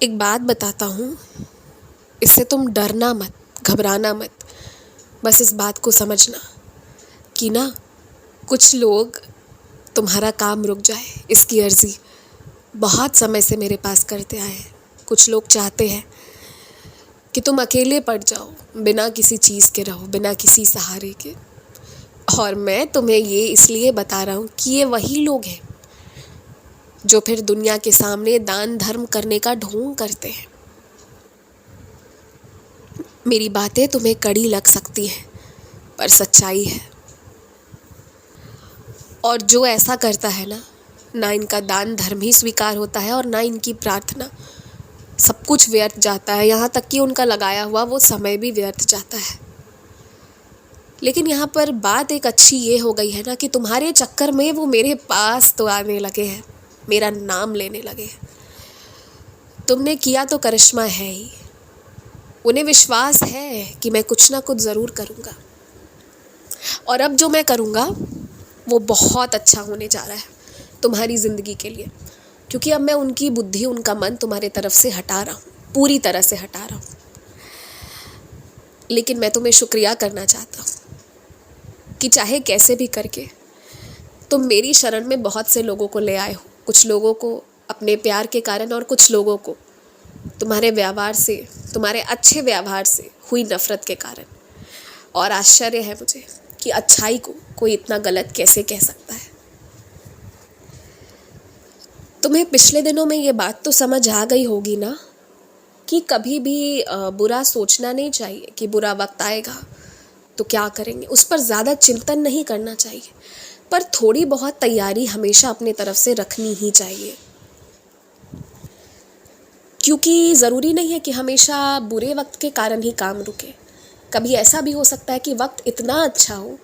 एक बात बताता हूँ, इससे तुम डरना मत, घबराना मत। बस इस बात को समझना कि ना, कुछ लोग तुम्हारा काम रुक जाए इसकी अर्ज़ी बहुत समय से मेरे पास करते आए हैं। कुछ लोग चाहते हैं कि तुम अकेले पड़ जाओ, बिना किसी चीज़ के रहो, बिना किसी सहारे के। और मैं तुम्हें ये इसलिए बता रहा हूँ कि ये वही लोग हैं जो फिर दुनिया के सामने दान धर्म करने का ढोंग करते हैं। मेरी बातें तुम्हें कड़ी लग सकती हैं, पर सच्चाई है। और जो ऐसा करता है ना इनका दान धर्म ही स्वीकार होता है और ना इनकी प्रार्थना। सब कुछ व्यर्थ जाता है, यहाँ तक कि उनका लगाया हुआ वो समय भी व्यर्थ जाता है। लेकिन यहाँ पर बात एक अच्छी ये हो गई है ना कि तुम्हारे चक्कर में वो मेरे पास तो आने लगे हैं, मेरा नाम लेने लगे हैं। तुमने किया तो करिश्मा है ही, उन्हें विश्वास है कि मैं कुछ ना कुछ ज़रूर करूँगा। और अब जो मैं करूँगा वो बहुत अच्छा होने जा रहा है तुम्हारी ज़िंदगी के लिए, क्योंकि अब मैं उनकी बुद्धि, उनका मन तुम्हारे तरफ से हटा रहा हूँ, पूरी तरह से हटा रहा हूँ। लेकिन मैं तुम्हें शुक्रिया करना चाहता हूँ कि चाहे कैसे भी करके तुम मेरी शरण में बहुत से लोगों को ले आए हो। कुछ लोगों को अपने प्यार के कारण और कुछ लोगों को तुम्हारे व्यवहार से, तुम्हारे अच्छे व्यवहार से हुई नफ़रत के कारण। और आश्चर्य है मुझे कि अच्छाई को कोई इतना गलत कैसे कह सकता है। तुम्हें पिछले दिनों में ये बात तो समझ आ गई होगी ना कि कभी भी बुरा सोचना नहीं चाहिए कि बुरा वक्त आएगा तो क्या करेंगे, उस पर ज़्यादा चिंतन नहीं करना चाहिए। पर थोड़ी बहुत तैयारी हमेशा अपने तरफ से रखनी ही चाहिए, क्योंकि ज़रूरी नहीं है कि हमेशा बुरे वक्त के कारण ही काम रुके। कभी ऐसा भी हो सकता है कि वक्त इतना अच्छा हो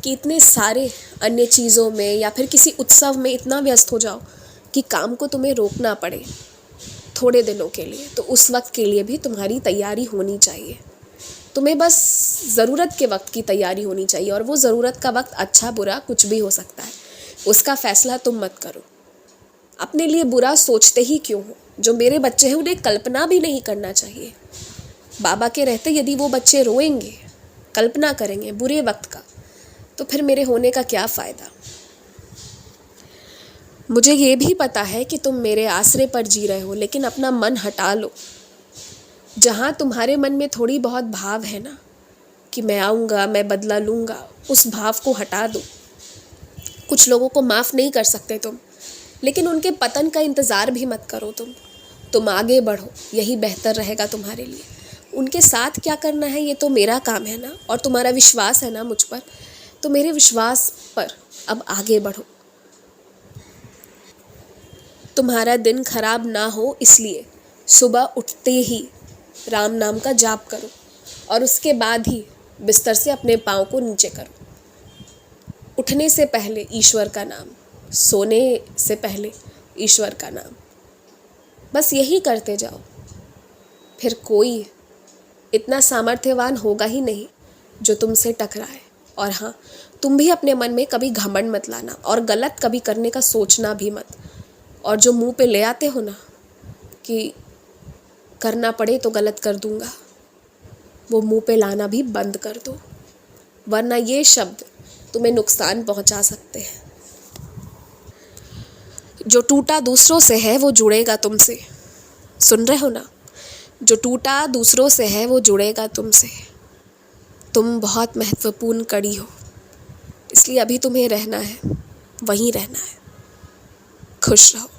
कि इतने सारे अन्य चीज़ों में या फिर किसी उत्सव में इतना व्यस्त हो जाओ कि काम को तुम्हें रोकना पड़े थोड़े दिनों के लिए। तो उस वक्त के लिए भी तुम्हारी तैयारी होनी चाहिए। तुम्हें बस ज़रूरत के वक्त की तैयारी होनी चाहिए, और वो ज़रूरत का वक्त अच्छा बुरा कुछ भी हो सकता है, उसका फ़ैसला तुम मत करो। अपने लिए बुरा सोचते ही क्यों हो? जो मेरे बच्चे हैं उन्हें कल्पना भी नहीं करना चाहिए। बाबा के रहते यदि वो बच्चे रोएंगे, कल्पना करेंगे बुरे वक्त का, तो फिर मेरे होने का क्या फ़ायदा। मुझे ये भी पता है कि तुम मेरे आसरे पर जी रहे हो, लेकिन अपना मन हटा लो। जहाँ तुम्हारे मन में थोड़ी बहुत भाव है ना कि मैं आऊँगा, मैं बदला लूँगा, उस भाव को हटा दो। कुछ लोगों को माफ़ नहीं कर सकते तुम, लेकिन उनके पतन का इंतज़ार भी मत करो। तुम आगे बढ़ो, यही बेहतर रहेगा तुम्हारे लिए। उनके साथ क्या करना है ये तो मेरा काम है ना, और तुम्हारा विश्वास है ना मुझ पर, तो मेरे विश्वास पर अब आगे बढ़ो। तुम्हारा दिन खराब ना हो इसलिए सुबह उठते ही राम नाम का जाप करो, और उसके बाद ही बिस्तर से अपने पाँव को नीचे करो। उठने से पहले ईश्वर का नाम, सोने से पहले ईश्वर का नाम, बस यही करते जाओ। फिर कोई इतना सामर्थ्यवान होगा ही नहीं जो तुमसे टकराए। और हाँ, तुम भी अपने मन में कभी घमंड मत लाना, और गलत कभी करने का सोचना भी मत। और जो मुंह पे ले आते हो ना कि करना पड़े तो गलत कर दूंगा, वो मुंह पे लाना भी बंद कर दो, वरना ये शब्द तुम्हें नुकसान पहुंचा सकते हैं। जो टूटा दूसरों से है वो जुड़ेगा तुमसे। सुन रहे हो ना? जो टूटा दूसरों से है वो जुड़ेगा तुमसे। तुम बहुत महत्वपूर्ण कड़ी हो, इसलिए अभी तुम्हें रहना है, वहीं रहना है। खुश रहो।